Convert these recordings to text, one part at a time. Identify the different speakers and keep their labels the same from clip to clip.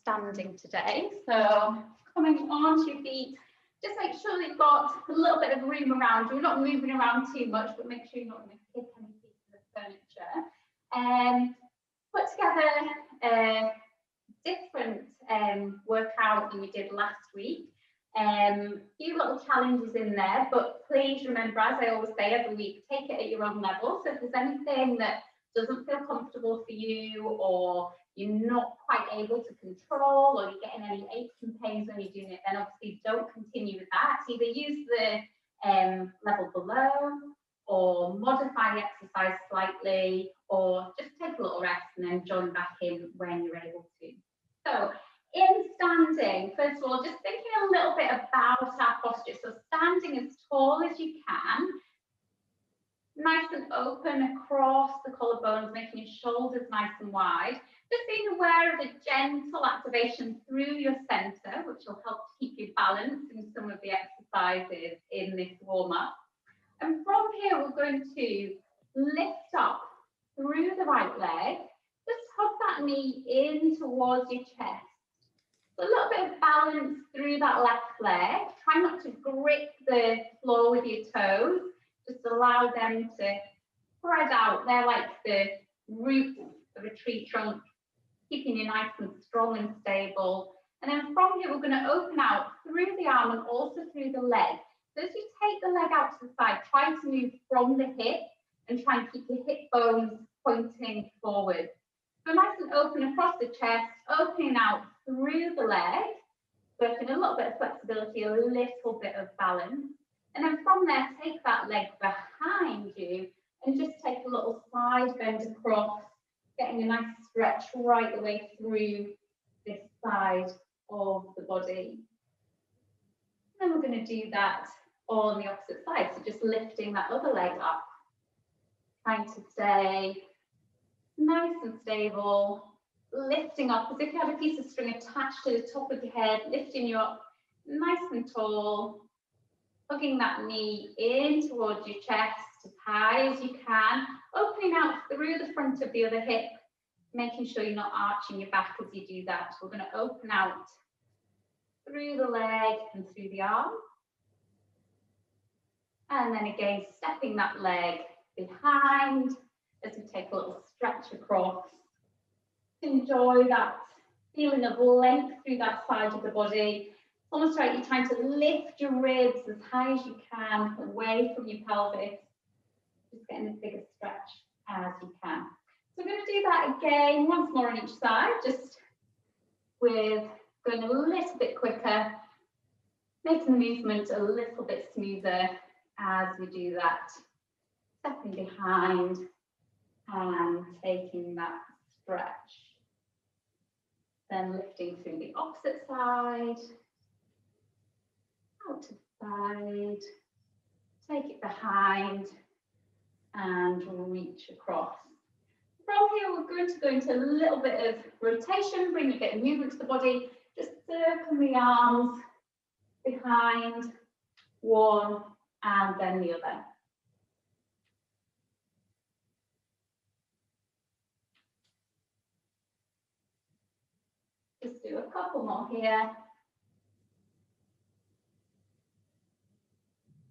Speaker 1: standing today. So coming onto your feet, just make sure you've got a little bit of room around you. You're not moving around too much, but make sure you're not going to hit any piece of the furniture. Put together a different workout than we did last week. Few little challenges in there, but please remember, as I always say every week, take it at your own level. So if there's anything that doesn't feel comfortable for you, or you're not quite able to control, or you're getting any aches and pains when you're doing it, then obviously don't continue with that. Either use the level below, or modify the exercise slightly, or just take a little rest and then join back in when you're able to. So in standing, first of all, just thinking a little bit about our posture. So standing as tall as you can, nice and open across the collarbones, making your shoulders nice and wide. Just being aware of a gentle activation through your center, which will help to keep you balanced in some of the exercises in this warm-up. And from here, we're going to lift up through the right leg. Just hug that knee in towards your chest. So a little bit of balance through that left leg. Try not to grip the floor with your toes. Just allow them to spread out. They're like the roots of a tree trunk, keeping you nice and strong and stable. And then from here, we're going to open out through the arm and also through the leg. So as you take the leg out to the side, try to move from the hip and try and keep your hip bones pointing forward. So nice and open across the chest, opening out through the leg, working a little bit of flexibility, a little bit of balance. And then from there, take that leg behind you and just take a little side bend across, getting a nice stretch right the way through this side of the body. And then we're going to do that on the opposite side. So just lifting that other leg up, trying to stay nice and stable, lifting up as if you had a piece of string attached to the top of your head, lifting you up nice and tall, hugging that knee in towards your chest as high as you can, opening out through the front of the other hip, making sure you're not arching your back as you do that. We're going to open out through the leg and through the arm. And then again, stepping that leg behind as we take a little stretch across. Enjoy that feeling of length through that side of the body. It's almost like you're trying to lift your ribs as high as you can away from your pelvis. Just getting as big a stretch as you can. So we're going to do that again, once more on each side, just with going a little bit quicker, making the movement a little bit smoother as we do that. Stepping behind and taking that stretch. Then lifting through the opposite side. Out to the side, take it behind and reach across. From here, we're going to go into a little bit of rotation, bring a bit of movement to the body, just circle the arms behind, one and then the other. Just do a couple more here.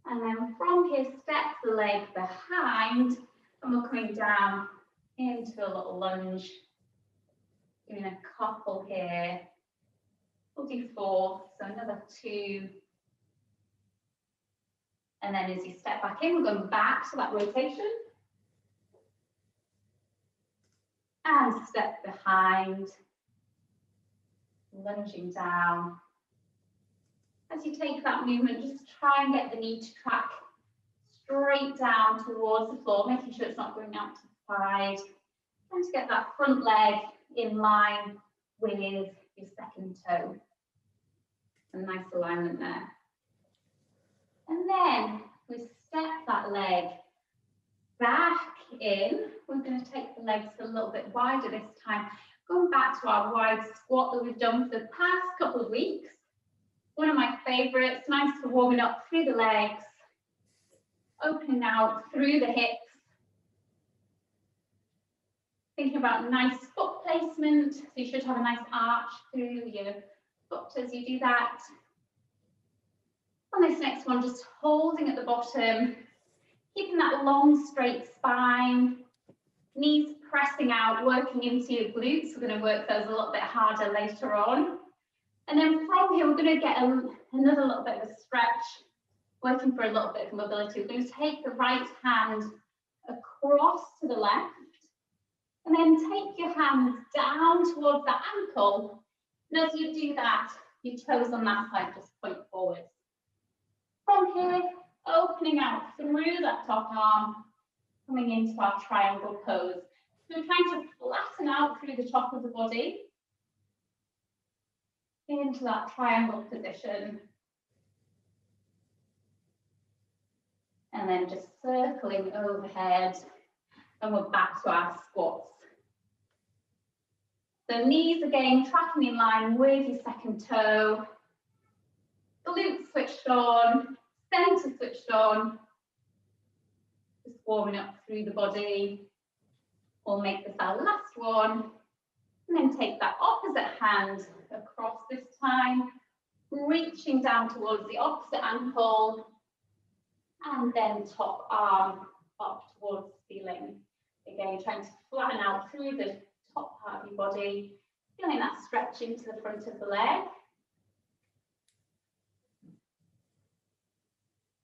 Speaker 1: And then from here, step the leg behind, and we're coming down into a little lunge. Doing a couple here. We'll do 4, so another 2. And then as you step back in, we're going back to that rotation. And step behind, lunging down. As you take that movement, just try and get the knee to track straight down towards the floor, making sure it's not going out to the side. And to get that front leg in line with your second toe. A nice alignment there. And then we step that leg back in. We're going to take the legs a little bit wider this time. Going back to our wide squat that we've done for the past couple of weeks. One of my favorites, nice for warming up through the legs, opening out through the hips. Thinking about nice foot placement, so you should have a nice arch through your foot as you do that. On this next one, just holding at the bottom, keeping that long straight spine, knees pressing out, working into your glutes. We're going to work those a little bit harder later on. And then from here, we're going to get another little bit of a stretch, working for a little bit of mobility. We're going to take the right hand across to the left, and then take your hands down towards that ankle. And as you do that, your toes on that side just point forward. From here, opening out through that top arm, coming into our triangle pose. So we're trying to flatten out through the top of the body into that triangle position. And then just circling overhead, and we're back to our squats. So knees again tracking in line with your second toe. Glutes switched on, center switched on. Just warming up through the body. We'll make this our last one. And then take that opposite hand across this time, reaching down towards the opposite ankle. And then top arm up towards the ceiling. Again, trying to flatten out through the top part of your body, feeling that stretch into the front of the leg.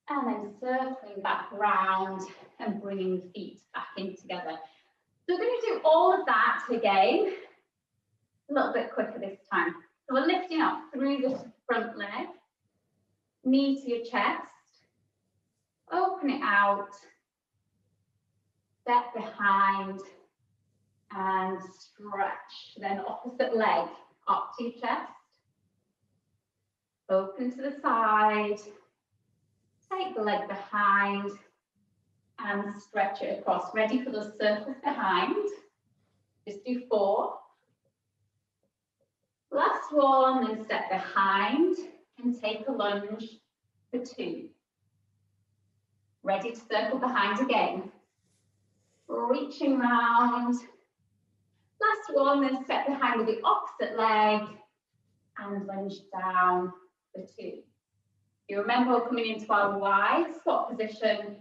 Speaker 1: And then circling back round and bringing the feet back in together. So we're going to do all of that again, a little bit quicker this time. So we're lifting up through the front leg, knee to your chest, open it out, step behind, and stretch. Then opposite leg up to your chest, open to the side, take the leg behind, and stretch it across. Ready for those circles behind. Just do 4. Last one, then step behind and take a lunge for 2. Ready to circle behind again. Reaching round. Last one, then step behind with the opposite leg and lunge down for 2. You remember we're coming into our wide squat position,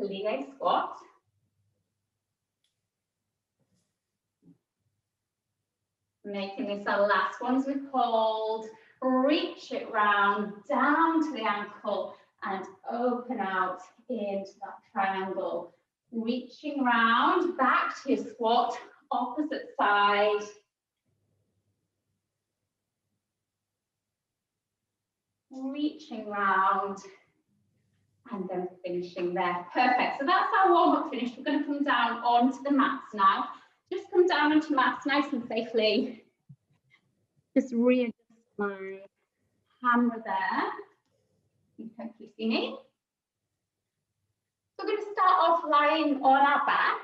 Speaker 1: plie squat. Making this our last one as we hold. Reach it round, down to the ankle and open out into that triangle. Reaching round, back to your squat, opposite side. Reaching round and then finishing there. Perfect. So that's our warm-up finish. We're going to come down onto the mats now. Just come down onto mats nice and safely. Just readjust my camera there. You can hopefully see me. So we're going to start off lying on our back.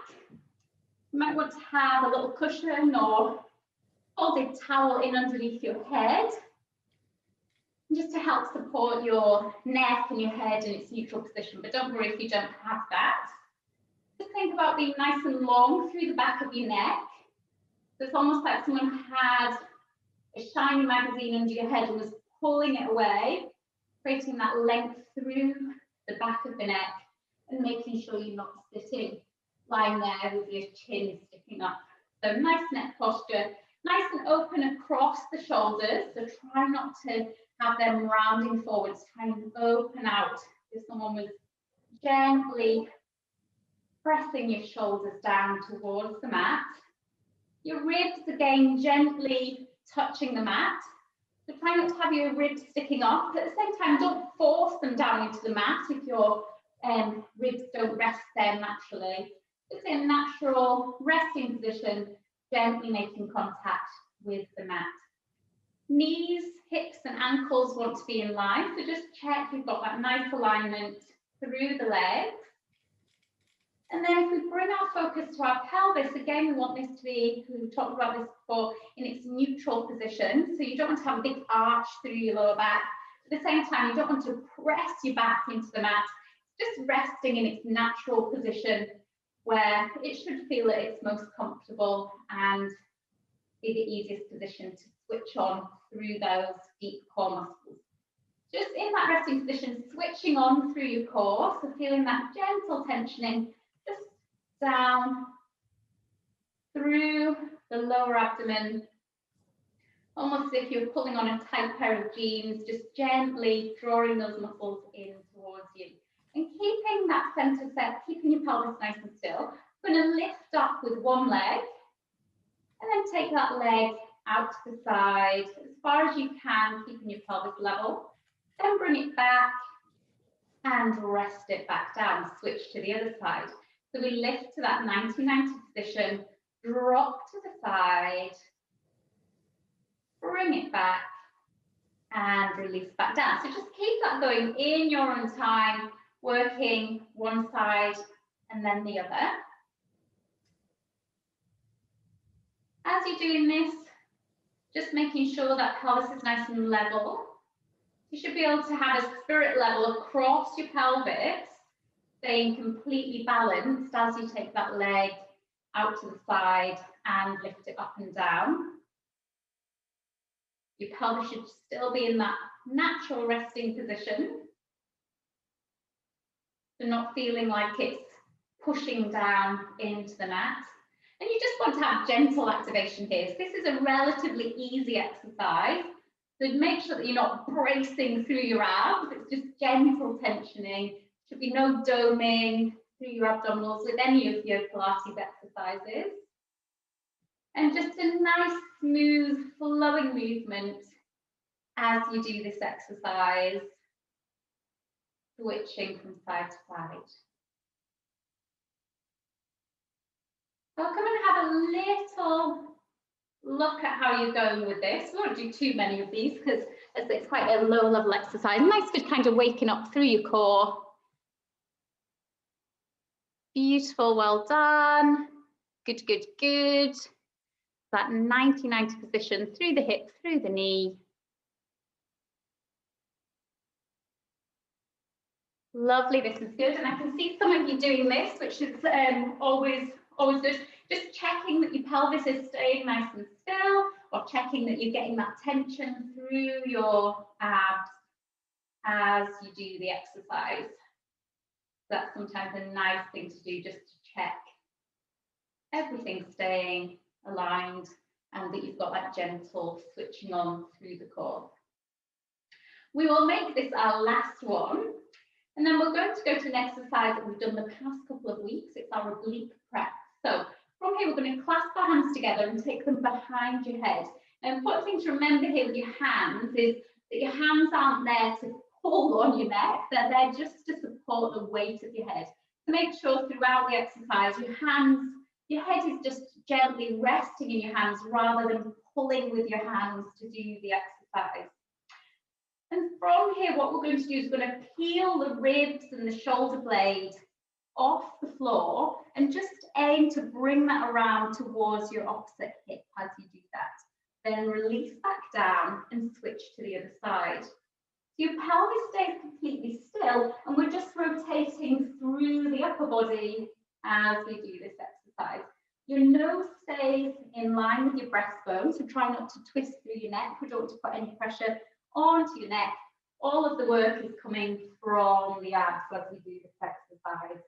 Speaker 1: You might want to have a little cushion or folded towel in underneath your head, just to help support your neck and your head in its neutral position. But don't worry if you don't have that. Just think about being nice and long through the back of your neck. So it's almost like someone had a shiny magazine under your head and was pulling it away, creating that length through the back of the neck and making sure you're not sitting, lying there with your chin sticking up. So nice neck posture, nice and open across the shoulders. So try not to have them rounding forwards, try and open out. If someone was gently pressing your shoulders down towards the mat. Your ribs again gently touching the mat. So try not to have your ribs sticking off. At the same time, don't force them down into the mat if your ribs don't rest there naturally. Just in a natural resting position, gently making contact with the mat. Knees, hips and ankles want to be in line. So just check you've got that nice alignment through the legs. And then if we bring our focus to our pelvis, again, we want this to be, we've talked about this before, in its neutral position. So you don't want to have a big arch through your lower back. At the same time, you don't want to press your back into the mat. Just resting in its natural position where it should feel at its most comfortable and be the easiest position to switch on through those deep core muscles. Just in that resting position, switching on through your core, so feeling that gentle tensioning just down through the lower abdomen, almost as if you're pulling on a tight pair of jeans, just gently drawing those muscles in towards you. And keeping that center set, keeping your pelvis nice and still. I'm going to lift up with one leg, and then take that leg out to the side as far as you can, keeping your pelvis level. Then bring it back and rest it back down. Switch to the other side. So we lift to that 90-90 position, drop to the side, bring it back, and release back down. So just keep that going in your own time, working one side and then the other. As you're doing this, just making sure that pelvis is nice and level. You should be able to have a spirit level across your pelvis, staying completely balanced as you take that leg out to the side and lift it up and down. Your pelvis should still be in that natural resting position. So not feeling like it's pushing down into the mat. And you just want to have gentle activation here. So this is a relatively easy exercise. So make sure that you're not bracing through your abs. It's just gentle tensioning. Should be no doming through your abdominals with any of your Pilates exercises. And just a nice, smooth, flowing movement as you do this exercise, switching from side to side. So I'll come and have a little look at how you're going with this. We won't do too many of these because it's quite a low level exercise. Nice for kind of waking up through your core. Beautiful, well done. Good, good, good. That 90-90 position through the hip, through the knee. Lovely, this is good. And I can see some of you doing this, which is always good. Just checking that your pelvis is staying nice and still, or checking that you're getting that tension through your abs as you do the exercise. That's sometimes a nice thing to do, just to check everything staying aligned and that you've got that gentle switching on through the core. We will make this our last one, and then we're going to go to an exercise that we've done the past couple of weeks. It's our Oblique Prep. So from here, we're going to clasp our hands together and take them behind your head. And the important thing to remember here with your hands is that your hands aren't there to pull on your neck. They're there just to support the weight of your head. So make sure throughout the exercise, your head is just gently resting in your hands rather than pulling with your hands to do the exercise. And from here, what we're going to do is we're going to peel the ribs and the shoulder blade off the floor and just aim to bring that around towards your opposite hip as you do that. Then release back down and switch to the other side. So your pelvis stays completely still and we're just rotating through the upper body as we do this exercise. Your nose stays in line with your breastbone, so try not to twist through your neck. We don't want to put any pressure onto your neck. All of the work is coming from the abs as we do this exercise.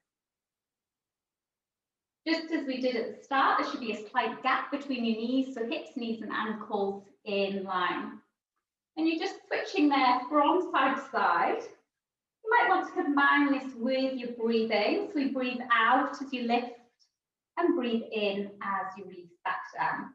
Speaker 1: Just as we did at the start, there should be a slight gap between your knees, so hips, knees and ankles in line. And you're just switching there from side to side. You might want to combine this with your breathing. So we breathe out as you lift and breathe in as you release back down.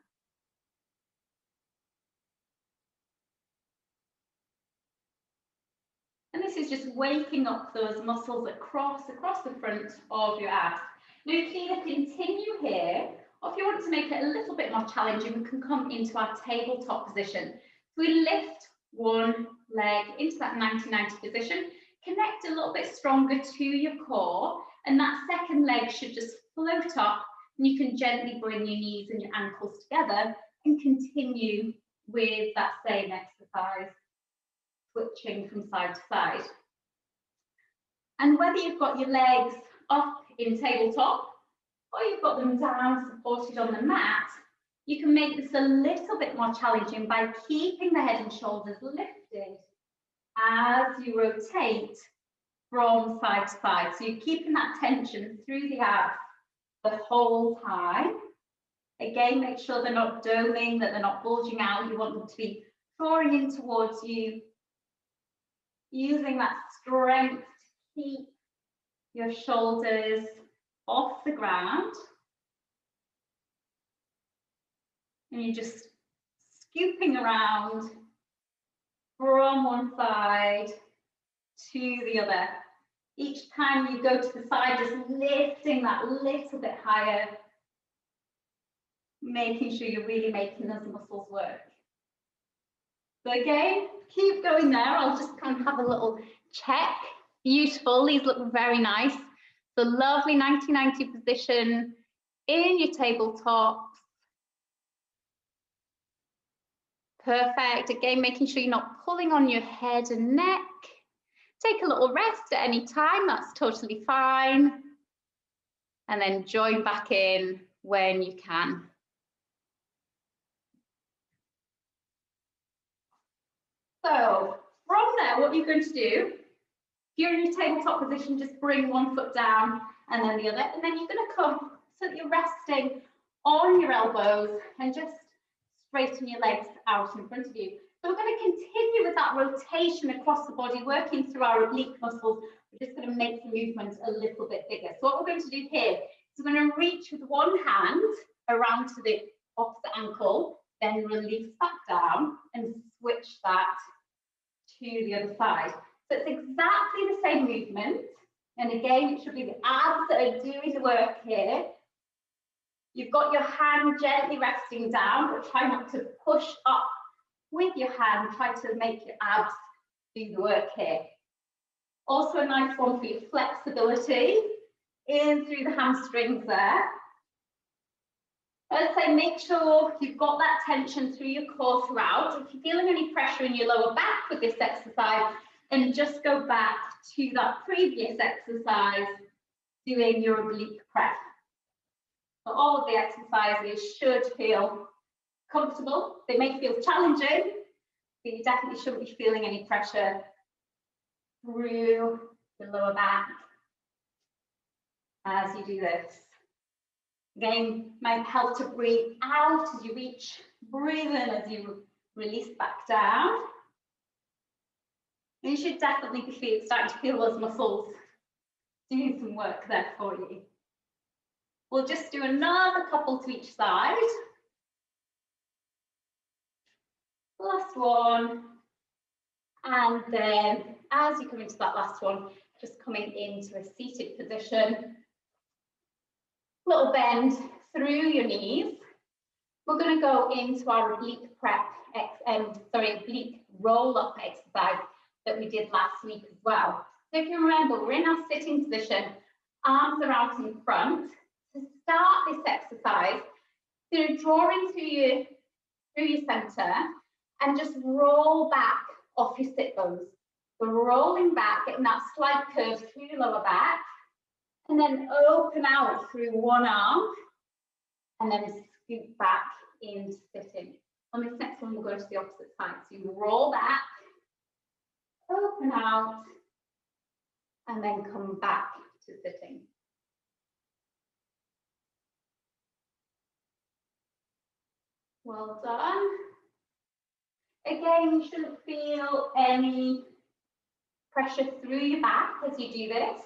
Speaker 1: And this is just waking up those muscles across the front of your abs. Now you can either continue here, or if you want to make it a little bit more challenging, we can come into our tabletop position. So we lift one leg into that 90-90 position, connect a little bit stronger to your core, and that second leg should just float up, and you can gently bring your knees and your ankles together and continue with that same exercise, switching from side to side. And whether you've got your legs up in tabletop or you've got them down supported on the mat, You can make this a little bit more challenging by keeping the head and shoulders lifted as you rotate from side to side. So you're keeping that tension through the abs the whole time. Again, make sure they're not doming, that they're not bulging out. You want them to be drawing in towards you, using that strength to keep your shoulders off the ground. And you're just scooping around from one side to the other. Each time you go to the side, just lifting that little bit higher, making sure you're really making those muscles work. So again, keep going there. I'll just kind of have a little check. Beautiful, these look very nice. So lovely 90-90 position in your tabletop. Perfect. Again, making sure you're not pulling on your head and neck. Take a little rest at any time, that's totally fine. And then join back in when you can. So from there, what you're going to do, if you're in your tabletop position, just bring one foot down and then the other. And then you're going to come so that you're resting on your elbows and just straighten your legs out in front of you. So we're going to continue with that rotation across the body, working through our oblique muscles. We're just going to make the movement a little bit bigger. So what we're going to do here is we're going to reach with one hand around to the opposite ankle, then release back down and switch that to the other side. So it's exactly the same movement. And again, it should be the abs that are doing the work here. You've got your hand gently resting down, but try not to push up with your hand. Try to make your abs do the work here. Also a nice one for your flexibility in through the hamstrings there. As I say, make sure you've got that tension through your core throughout. If you're feeling any pressure in your lower back with this exercise, then just go back to that previous exercise doing your oblique prep. So all of the exercises should feel comfortable. They may feel challenging, but you definitely shouldn't be feeling any pressure through the lower back as you do this. Again, might help to breathe out as you reach, breathe in as you release back down. And you should definitely be starting to feel those muscles doing some work there for you. We'll just do another couple to each side. Last one. And then as you come into that last one, just coming into a seated position. Little bend through your knees. We're going to go into our oblique prep, oblique roll-up exercise that we did last week as well. So if you remember, we're in our sitting position, arms are out in front. To start this exercise, you're going to draw in through your center and just roll back off your sit bones. So rolling back, getting that slight curve through your lower back, and then open out through one arm, and then scoot back into sitting. On this next one, we'll go to the opposite side. So you roll back, open out, and then come back to sitting. Well done. Again, you shouldn't feel any pressure through your back as you do this.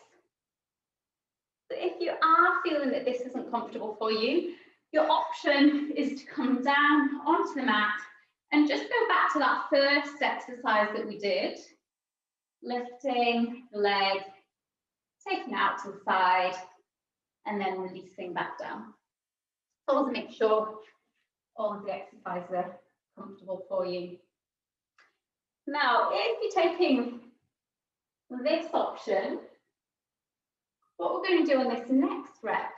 Speaker 1: But if you are feeling that this isn't comfortable for you, your option is to come down onto the mat and just go back to that first exercise that we did. Lifting the leg, taking it out to the side, and then releasing back down. So always make sure all of the exercises are comfortable for you. Now, if you're taking this option, what we're going to do on this next rep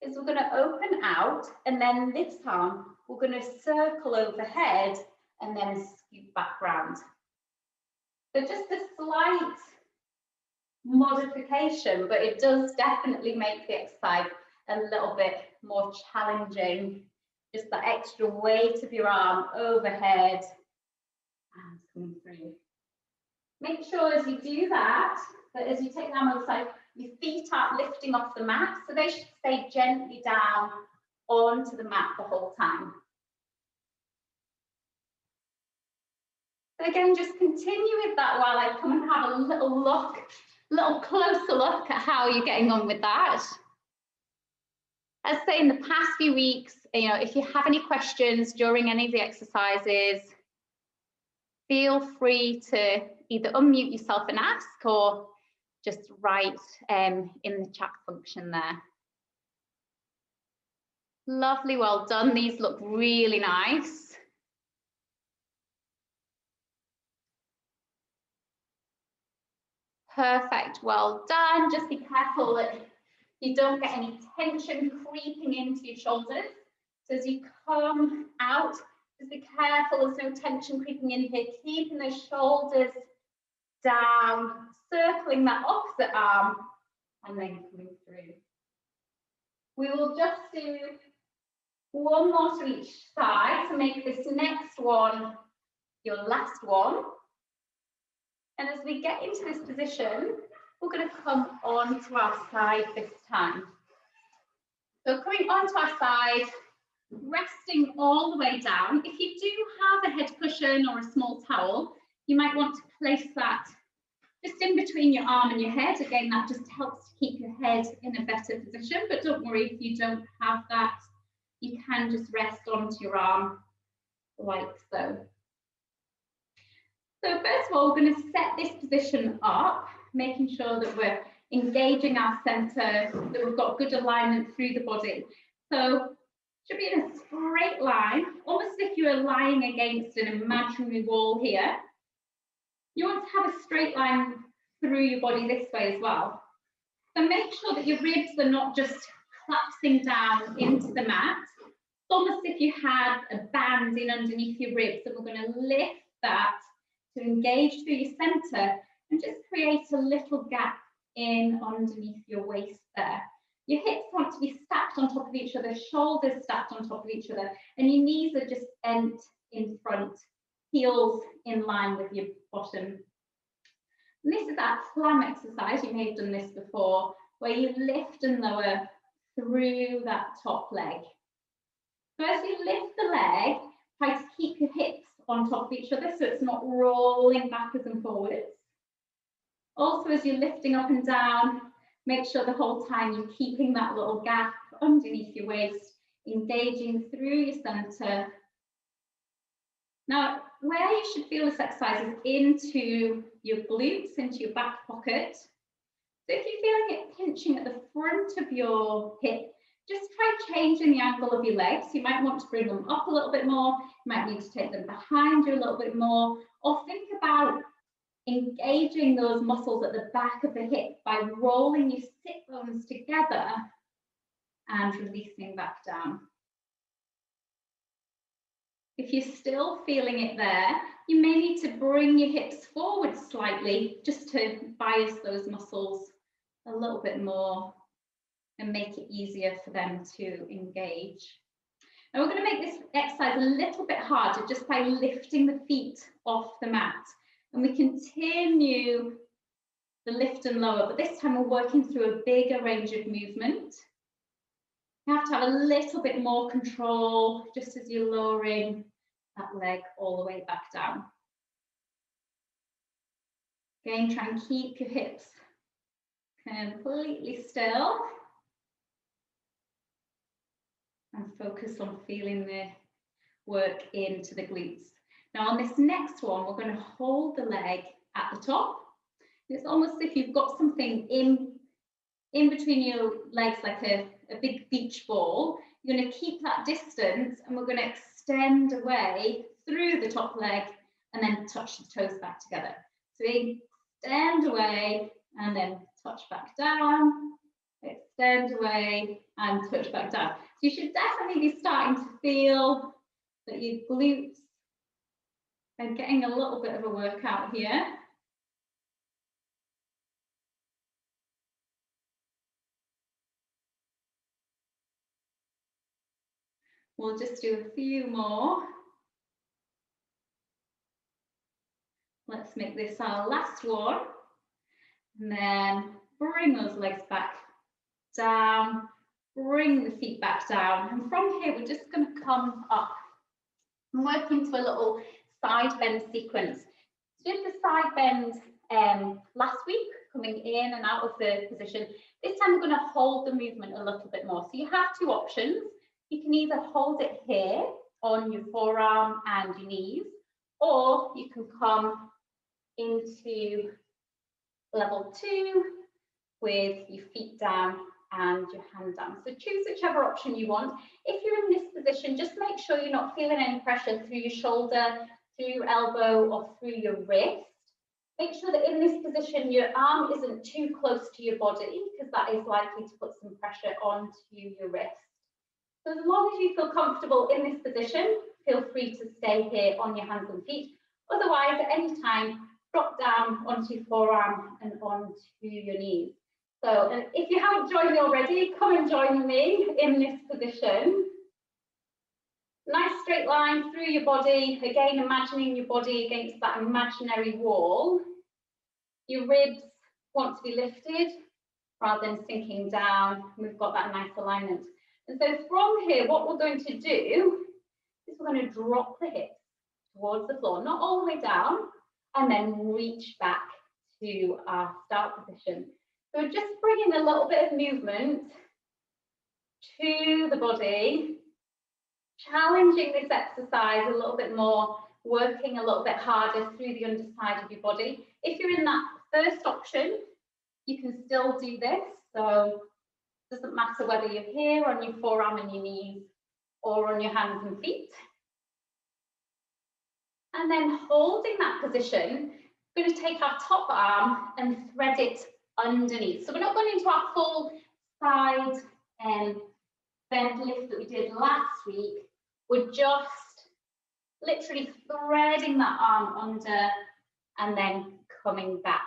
Speaker 1: is we're going to open out, and then this arm, we're going to circle overhead and then scoot back round. So just a slight modification, but it does definitely make the exercise a little bit more challenging just that extra weight of your arm overhead and coming through. Make sure as you do that, that as you take the arm on the side, your feet aren't lifting off the mat, so they should stay gently down onto the mat the whole time. So again, just continue with that while I come and have a little closer look at how you're getting on with that. As I say, in the past few weeks, you know, if you have any questions during any of the exercises, feel free to either unmute yourself and ask, or just write in the chat function there. Lovely, well done. These look really nice. Perfect, well done. Just be careful that you don't get any tension creeping into your shoulders. So as you come out, just be careful there's no tension creeping in here, keeping those shoulders down, circling that opposite arm, and then coming through. We will just do one more to each side to make this next one your last one. And as we get into this position, we're going to come on to our side this time. So coming onto our side, resting all the way down. If you do have a head cushion or a small towel, you might want to place that just in between your arm and your head. Again, that just helps to keep your head in a better position, but don't worry if you don't have that. You can just rest onto your arm like so. So first of all, we're going to set this position up, making sure that we're engaging our center, that we've got good alignment through the body. So should be in a straight line, almost as if you were lying against an imaginary wall here. You want to have a straight line through your body this way as well. So make sure that your ribs are not just collapsing down into the mat. It's almost as if you had a band in underneath your ribs, and we're going to lift that to engage through your center and just create a little gap in underneath your waist there. Your hips want to be stacked on top of each other, shoulders stacked on top of each other, and your knees are just bent in front, heels in line with your bottom. And this is that clam exercise. You may have done this before, where you lift and lower through that top leg. So as you lift the leg, try to keep your hips on top of each other so it's not rolling backwards and forwards. Also, as you're lifting up and down, make sure the whole time you're keeping that little gap underneath your waist, engaging through your center. Now, where you should feel this exercise is into your glutes, into your back pocket. So if you're feeling it pinching at the front of your hip, just try changing the angle of your legs. You might want to bring them up a little bit more. You might need to take them behind you a little bit more, or think about engaging those muscles at the back of the hip by rolling your sit bones together and releasing back down. If you're still feeling it there, you may need to bring your hips forward slightly just to bias those muscles a little bit more and make it easier for them to engage. Now we're going to make this exercise a little bit harder just by lifting the feet off the mat. And we continue the lift and lower, but this time we're working through a bigger range of movement. You have to have a little bit more control just as you're lowering that leg all the way back down. Again, try and keep your hips completely still. And focus on feeling the work into the glutes. Now on this next one, we're going to hold the leg at the top. It's almost as if you've got something in between your legs, like a big beach ball. You're going to keep that distance, and we're going to extend away through the top leg and then touch the toes back together. So we extend away and then touch back down, extend away and touch back down. So you should definitely be starting to feel that your glutes are getting a little bit of a workout here. We'll just do a few more. Let's make this our last one. And then bring those legs back down, bring the feet back down. And from here, we're just going to come up and work into a little side bend sequence. So did the side bend last week, coming in and out of the position. This time we're going to hold the movement a little bit more. So you have two options. You can either hold it here on your forearm and your knees, or you can come into level 2 with your feet down and your hand down. So choose whichever option you want. If you're in this position, just make sure you're not feeling any pressure through your shoulder, through your elbow, or through your wrist. Make sure that in this position, your arm isn't too close to your body, because that is likely to put some pressure onto your wrist. So as long as you feel comfortable in this position, feel free to stay here on your hands and feet. Otherwise, at any time, drop down onto your forearm and onto your knees. So if you haven't joined me already, come and join me in this position. Nice straight line through your body. Again, imagining your body against that imaginary wall. Your ribs want to be lifted rather than sinking down. We've got that nice alignment. And so from here, what we're going to do is we're going to drop the hips towards the floor, not all the way down, and then reach back to our start position. So we're just bringing a little bit of movement to the body, challenging this exercise a little bit more, working a little bit harder through the underside of your body. If you're in that first option, you can still do this. So it doesn't matter whether you're here on your forearm and your knees or on your hands and feet. And then holding that position, we're going to take our top arm and thread it underneath. So we're not going into our full side bend lift that we did last week. We're just literally threading that arm under and then coming back.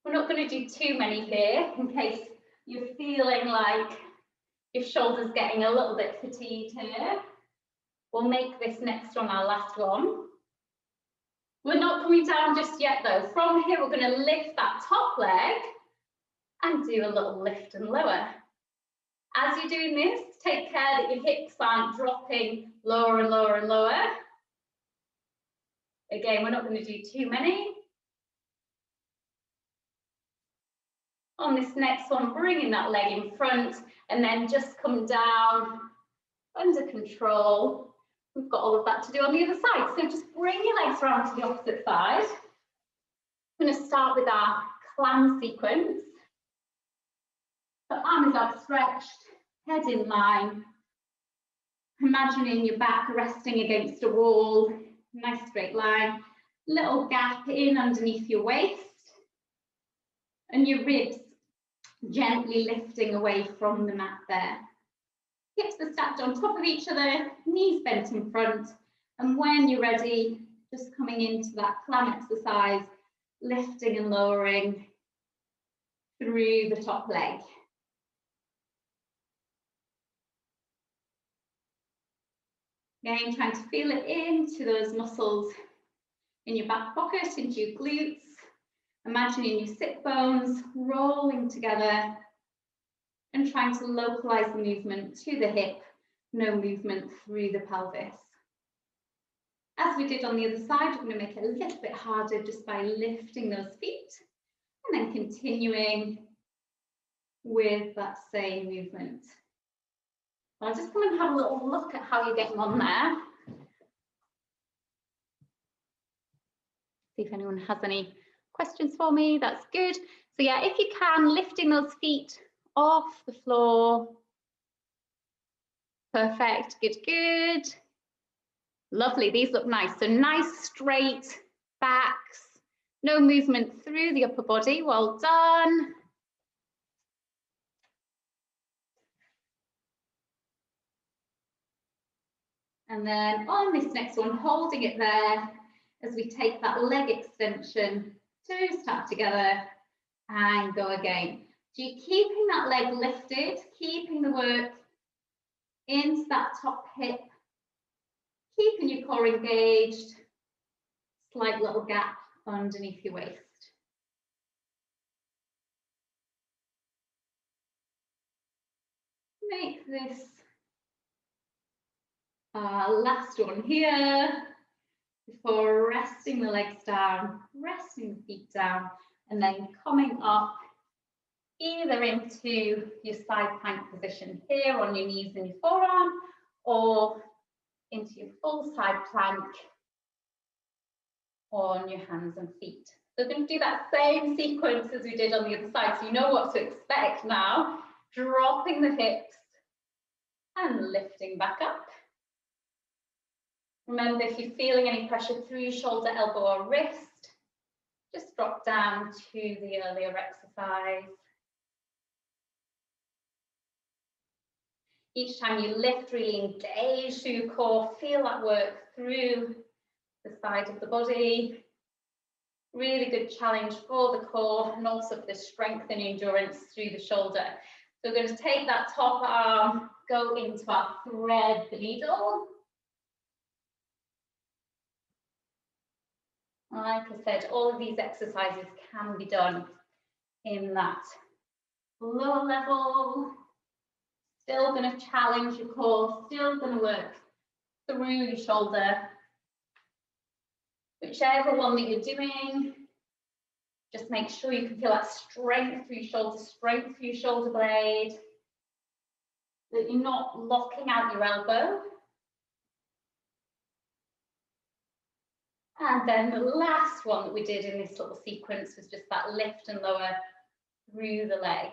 Speaker 1: We're not going to do too many here in case you're feeling like your shoulder's getting a little bit fatigued here. We'll make this next one our last one. We're not coming down just yet though. From here, we're going to lift that top leg and do a little lift and lower. As you're doing this, take care that your hips aren't dropping lower and lower and lower. Again, we're not going to do too many. On this next one, bringing that leg in front and then just come down under control. We've got all of that to do on the other side. So just bring your legs around to the opposite side. I'm going to start with our clam sequence. The arm is outstretched, head in line. Imagining your back resting against a wall. Nice straight line. Little gap in underneath your waist. And your ribs gently lifting away from the mat there. Hips are stacked on top of each other, knees bent in front, and when you're ready, just coming into that clam exercise, lifting and lowering through the top leg. Again, trying to feel it into those muscles in your back pocket, into your glutes, imagining your sit bones rolling together, and trying to localize the movement to the hip, no movement through the pelvis. As we did on the other side, we're going to make it a little bit harder just by lifting those feet and then continuing with that same movement. I'll just come and have a little look at how you're getting on there. See if anyone has any questions for me. That's good. So yeah, if you can, lifting those feet off the floor. Perfect. Good, good. Lovely. These look nice. So nice straight backs. No movement through the upper body. Well done. And then on this next one, holding it there as we take that leg extension, toes tap together and go again. So you're keeping that leg lifted, keeping the work into that top hip, keeping your core engaged, slight little gap underneath your waist. Make this last one here before resting the legs down, resting the feet down, and then coming up either into your side plank position here on your knees and your forearm, or into your full side plank on your hands and feet. So we're going to do that same sequence as we did on the other side, so you know what to expect now. Dropping the hips and lifting back up. Remember, if you're feeling any pressure through your shoulder, elbow or wrist, just drop down to the earlier exercise. Each time you lift, really engage through your core, feel that work through the side of the body. Really good challenge for the core and also for the strength and endurance through the shoulder. So we're going to take that top arm, go into our thread the needle. Like I said, all of these exercises can be done in that lower level. Still going to challenge your core, still going to work through your shoulder. Whichever one that you're doing, just make sure you can feel that strength through your shoulder, strength through your shoulder blade, that you're not locking out your elbow. And then the last one that we did in this little sequence was just that lift and lower through the leg.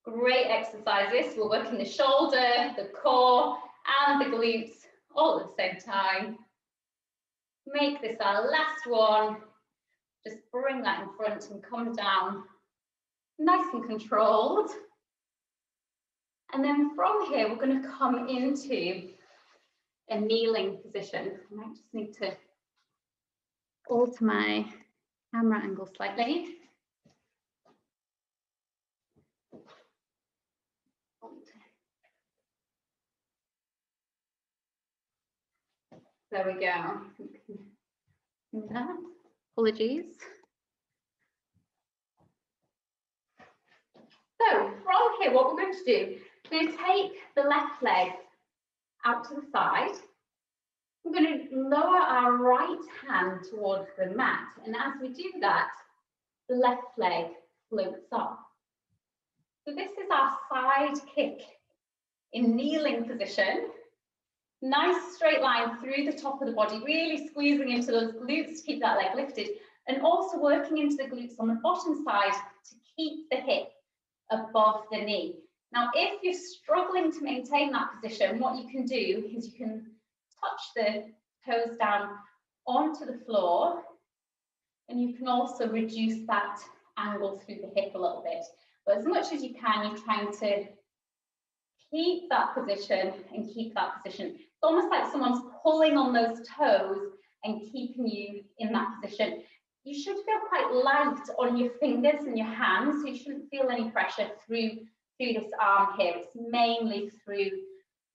Speaker 1: Great exercises. We're working the shoulder, the core, and the glutes all at the same time. Make this our last one. Just bring that in front and come down nice and controlled. And then from here, we're going to come into a kneeling position. I might just need to alter my camera angle slightly. There we go. Apologies. So from here, what we're going to do, we're going to take the left leg out to the side. We're going to lower our right hand towards the mat. And as we do that, the left leg floats up. So this is our side kick in kneeling position. Nice straight line through the top of the body, really squeezing into those glutes to keep that leg lifted, and also working into the glutes on the bottom side to keep the hip above the knee. Now, if you're struggling to maintain that position, what you can do is you can touch the toes down onto the floor, and you can also reduce that angle through the hip a little bit. But as much as you can, you're trying to keep that position and keep that position. It's almost like someone's pulling on those toes and keeping you in that position. You should feel quite light on your fingers and your hands, so you shouldn't feel any pressure through this arm here. It's mainly through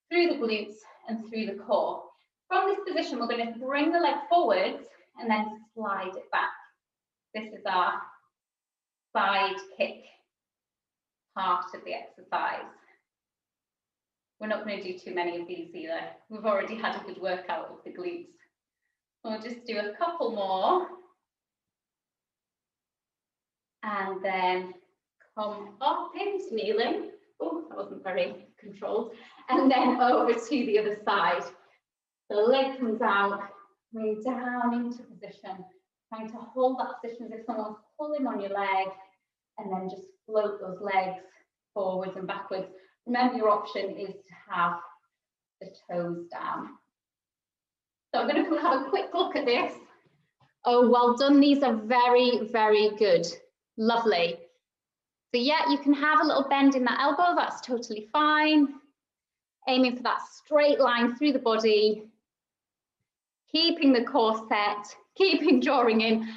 Speaker 1: the glutes and through the core. From this position, we're going to bring the leg forwards and then slide it back. This is our side kick part of the exercise. We're not going to do too many of these either. We've already had a good workout of the glutes. We'll just do a couple more. And then come up into kneeling. Oh, that wasn't very controlled. And then over to the other side. The leg comes out, coming down into position. Trying to hold that position as if someone's pulling on your leg, and then just float those legs forwards and backwards. Remember, your option is to have the toes down. So I'm going to have a quick look at this. Oh, well done. These are very, very good. Lovely. So yeah, you can have a little bend in that elbow. That's totally fine. Aiming for that straight line through the body. Keeping the core set, keeping drawing in.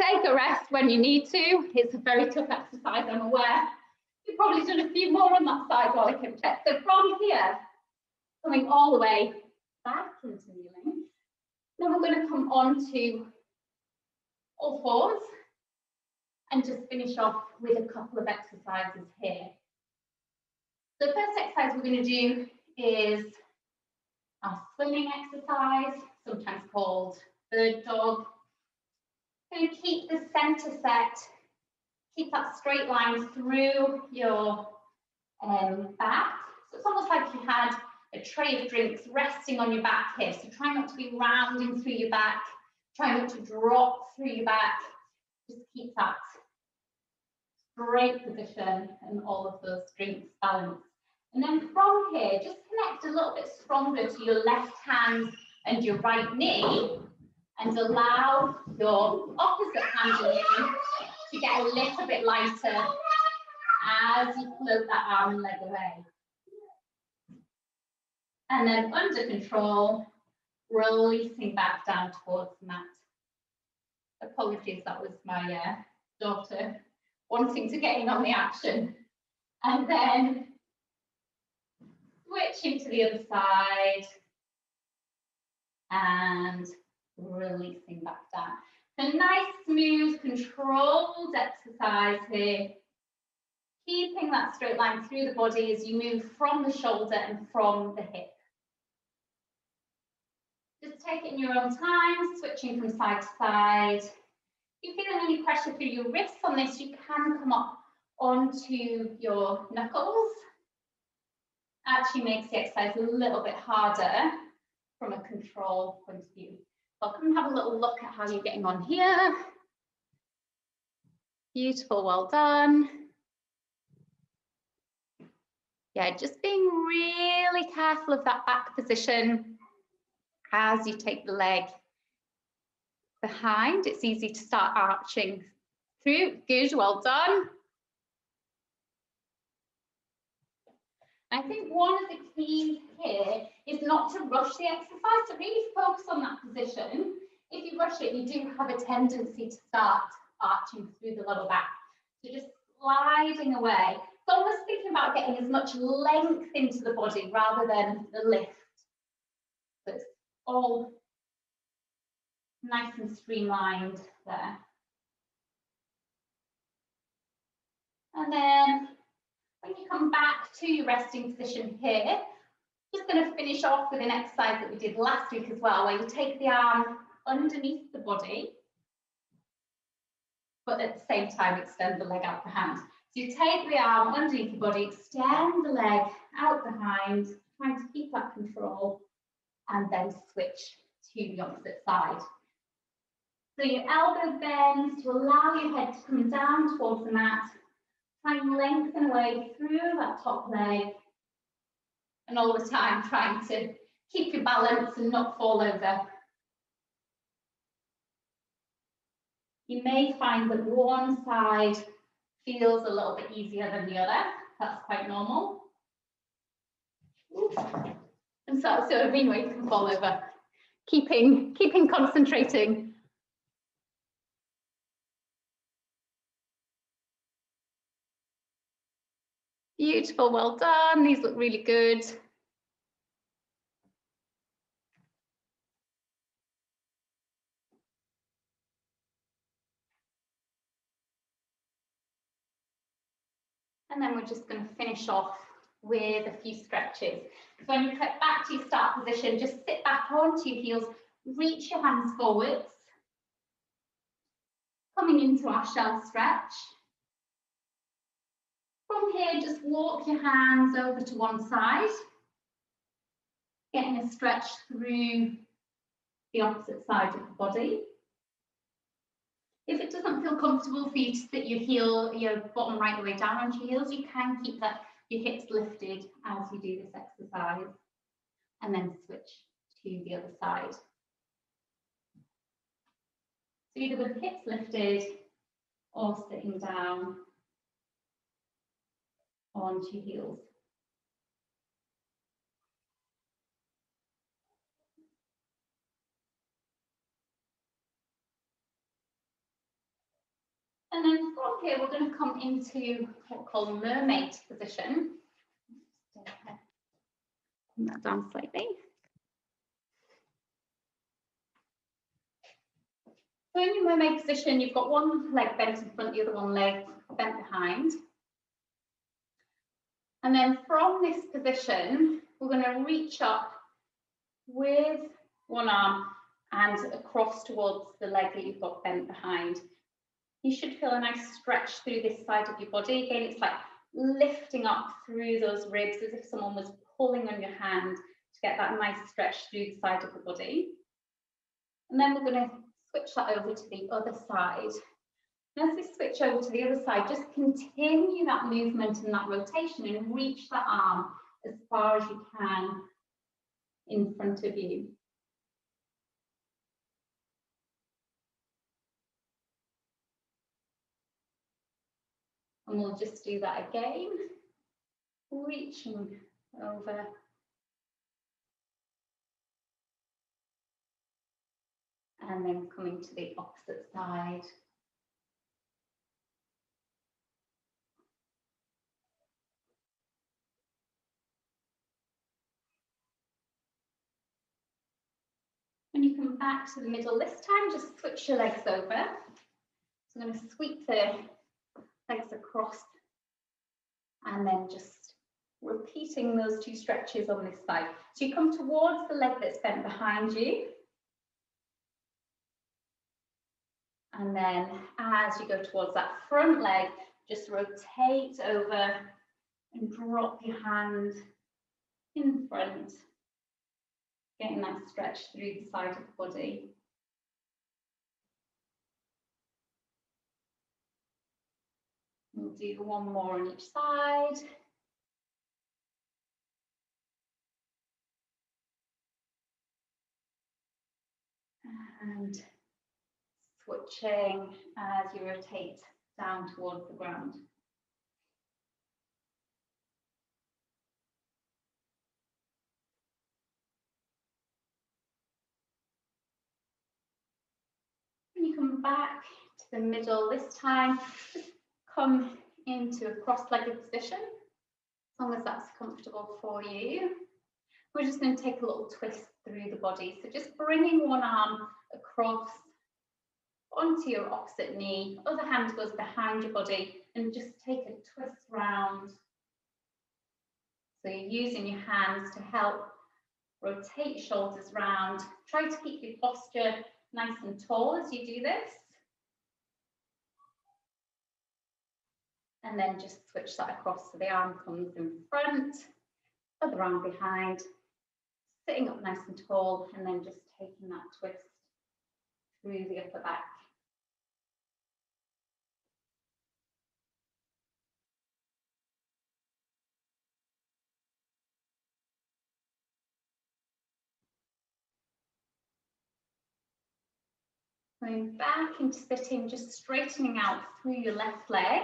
Speaker 1: Take a rest when you need to. It's a very tough exercise, I'm aware. You've probably done a few more on that side while I can check. So from here, coming all the way back into kneeling. Then we're going to come on to all fours and just finish off with a couple of exercises here. The first exercise we're going to do is our swimming exercise, sometimes called bird dog. Going to keep the center set, keep that straight line through your back. So it's almost like you had a tray of drinks resting on your back here. So try not to be rounding through your back, try not to drop through your back. Just keep that great position and all of those drinks balanced. And then from here, just connect a little bit stronger to your left hand and your right knee, and allow your opposite hand and knee to get a little bit lighter as you float that arm and leg away. And then under control, releasing back down towards the mat. Apologies, that was my daughter wanting to get in on the action. And then switching to the other side and releasing back down. So nice, smooth, controlled exercise here. Keeping that straight line through the body as you move from the shoulder and from the hip. Just take it in your own time, switching from side to side. If you're feeling any pressure through your wrists on this, you can come up onto your knuckles. Actually makes the exercise a little bit harder from a control point of view. So come and have a little look at how you're getting on here. Beautiful, well done. Yeah, just being really careful of that back position as you take the leg behind. It's easy to start arching through. Good, well done. I think one of the keys here is not to rush the exercise, to really focus on that position. If you rush it, you do have a tendency to start arching through the lower back. So just sliding away. It's almost thinking about getting as much length into the body rather than the lift. So it's all nice and streamlined there. And then when you come back to your resting position here, just going to finish off with an exercise that we did last week as well, where you take the arm underneath the body, but at the same time extend the leg out behind. So you take the arm underneath the body, extend the leg out behind, trying to keep that control, and then switch to the opposite side. So your elbow bends to allow your head to come down towards the mat. Try and lengthen away through that top leg, and all the time trying to keep your balance and not fall over. You may find that one side feels a little bit easier than the other. That's quite normal. And so it means you can fall over. Keeping concentrating. Beautiful, well done. These look really good. And then we're just going to finish off with a few stretches. So when you get back to your start position, just sit back onto your heels, reach your hands forwards. Coming into our shell stretch. From here, just walk your hands over to one side, getting a stretch through the opposite side of the body. If it doesn't feel comfortable for you to sit your bottom right the way down onto your heels, you can keep your hips lifted as you do this exercise, and then switch to the other side. So either with the hips lifted or sitting down onto your heels. And then from here, we're going to come into what we call mermaid position. Bring that down slightly. So in your mermaid position, you've got one leg bent in front, the other one leg bent behind. And then from this position, we're going to reach up with one arm and across towards the leg that you've got bent behind. You should feel a nice stretch through this side of your body. Again, it's like lifting up through those ribs as if someone was pulling on your hand to get that nice stretch through the side of the body. And then we're going to switch that over to the other side. And as we switch over to the other side, just continue that movement and that rotation and reach the arm as far as you can in front of you. And we'll just do that again, reaching over. And then coming to the opposite side. When you come back to the middle this time, just switch your legs over. So I'm going to sweep the legs across and then just repeating those two stretches on this side. So you come towards the leg that's bent behind you. And then as you go towards that front leg, just rotate over and drop your hand in front, getting that stretch through the side of the body. We'll do one more on each side. And switching as you rotate down towards the ground. When you come back to the middle this time, just come into a cross-legged position, as long as that's comfortable for you. We're just going to take a little twist through the body. So just bringing one arm across onto your opposite knee, other hand goes behind your body, and just take a twist round. So you're using your hands to help rotate shoulders round. Try to keep your posture nice and tall as you do this. And then just switch that across so the arm comes in front, other arm behind, sitting up nice and tall, and then just taking that twist through the upper back. Going back into sitting, just straightening out through your left leg.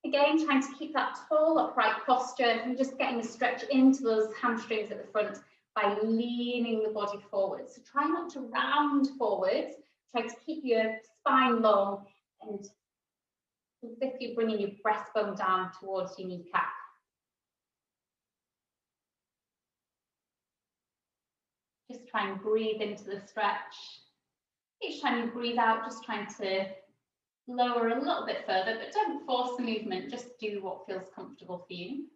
Speaker 1: Again, trying to keep that tall, upright posture and just getting a stretch into those hamstrings at the front by leaning the body forward. So try not to round forwards. Try to keep your spine long and as if you're bringing your breastbone down towards your kneecap. Just try and breathe into the stretch. Each time you breathe out, just trying to lower a little bit further, but don't force the movement, just do what feels comfortable for you.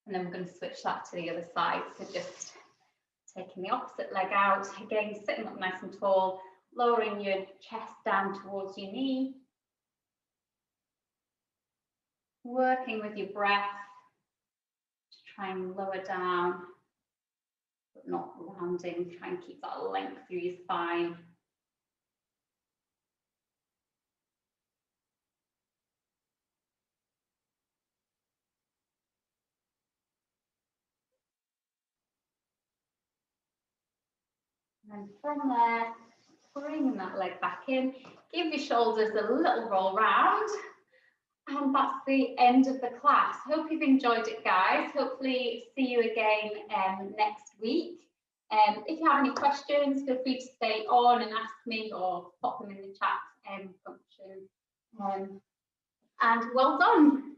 Speaker 1: And then we're going to switch that to the other side. So just taking the opposite leg out, again, sitting up nice and tall, lowering your chest down towards your knee. Working with your breath to try and lower down, but not rounding. Try and keep that length through your spine. And from there, bringing that leg back in, give your shoulders a little roll round. And that's the end of the class. Hope you've enjoyed it, guys. Hopefully see you again next week. If you have any questions, feel free to stay on and ask me or pop them in the chat function. And well done.